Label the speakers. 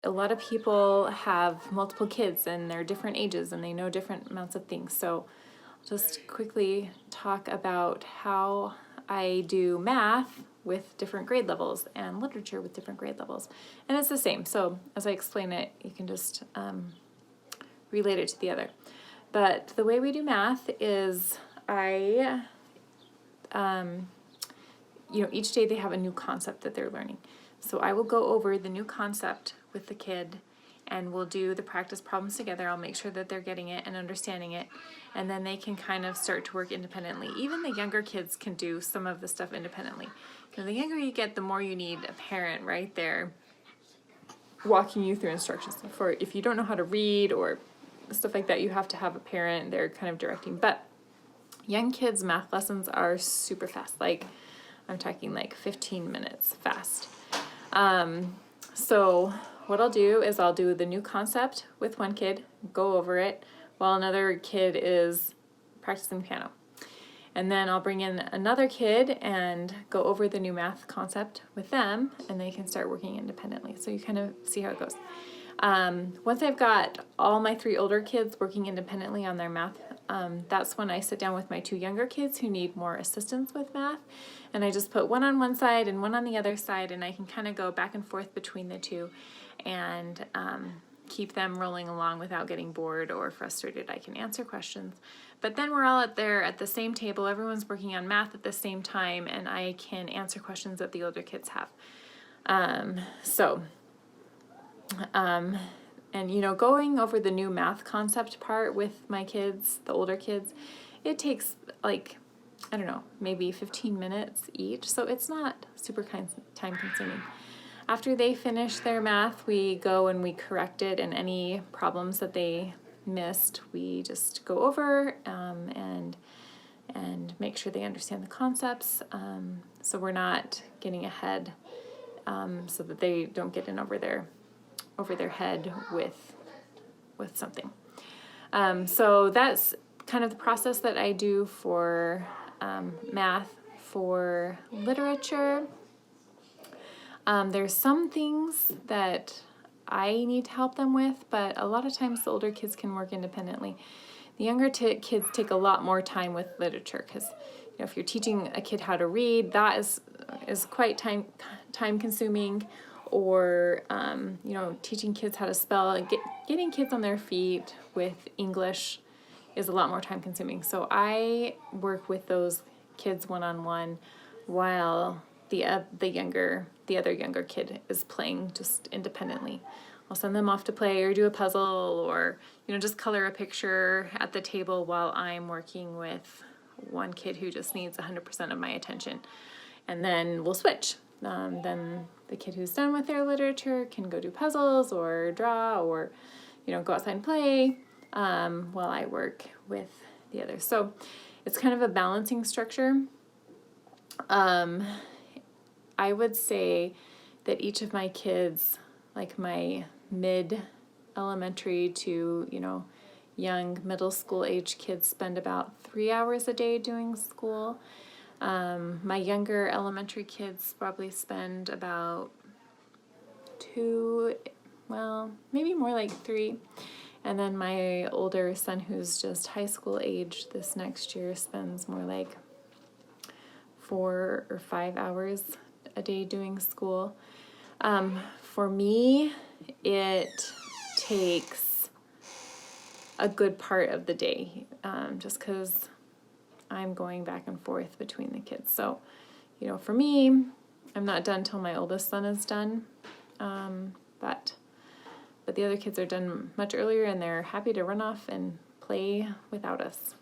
Speaker 1: a lot of people have multiple kids and they're different ages and they know different amounts of things. So I'll just quickly talk about how I do math with different grade levels and literature with different grade levels. And it's the same. So as I explain it, you can just relate it to the other. But the way we do math is each day they have a new concept that they're learning. So I will go over the new concept with the kid and we'll do the practice problems together. I'll make sure that they're getting it and understanding it, and then they can kind of start to work independently. Even the younger kids can do some of the stuff independently. Because the younger you get, the more you need a parent right there walking you through instructions. For if you don't know how to read or stuff like that, you have to have a parent there kind of directing. But young kids' math lessons are super fast. Like, I'm talking like 15 minutes fast. So what I'll do is I'll do the new concept with one kid, go over it, while another kid is practicing piano. And then I'll bring in another kid and go over the new math concept with them, and they can start working independently. So you kind of see how it goes. Once I've got all my 3 older kids working independently on their math, that's when I sit down with my 2 younger kids who need more assistance with math, and I just put one on one side and one on the other side, and I can kind of go back and forth between the two and keep them rolling along without getting bored or frustrated. I can answer questions, but then we're all there at the same table, everyone's working on math at the same time, and I can answer questions that the older kids have. And going over the new math concept part with my kids, the older kids, it takes like, I don't know, maybe 15 minutes each. So it's not super time consuming. After they finish their math, we go and we correct it, and any problems that they missed, we just go over and make sure they understand the concepts. So we're not getting ahead, so that they don't get in over their head with something. So that's kind of the process that I do for math. For literature, there's some things that I need to help them with, but a lot of times the older kids can work independently. The younger kids take a lot more time with literature, because if you're teaching a kid how to read, that is quite time consuming. Or teaching kids how to spell, getting kids on their feet with English is a lot more time consuming. So I work with those kids one-on-one while the other younger kid is playing just independently. I'll send them off to play or do a puzzle, or just color a picture at the table while I'm working with one kid who just needs 100% of my attention, and then we'll switch. Then the kid who's done with their literature can go do puzzles or draw or, go outside and play while I work with the others. So it's kind of a balancing structure. I would say that each of my kids, like my mid-elementary to, young middle school age kids, spend about 3 hours a day doing school. My younger elementary kids probably spend about 2, well, maybe more like 3. And then my older son, who's just high school age this next year, spends more like 4 or 5 hours a day doing school. For me, it takes a good part of the day, just because I'm going back and forth between the kids. So, for me, I'm not done till my oldest son is done. But the other kids are done much earlier, and they're happy to run off and play without us.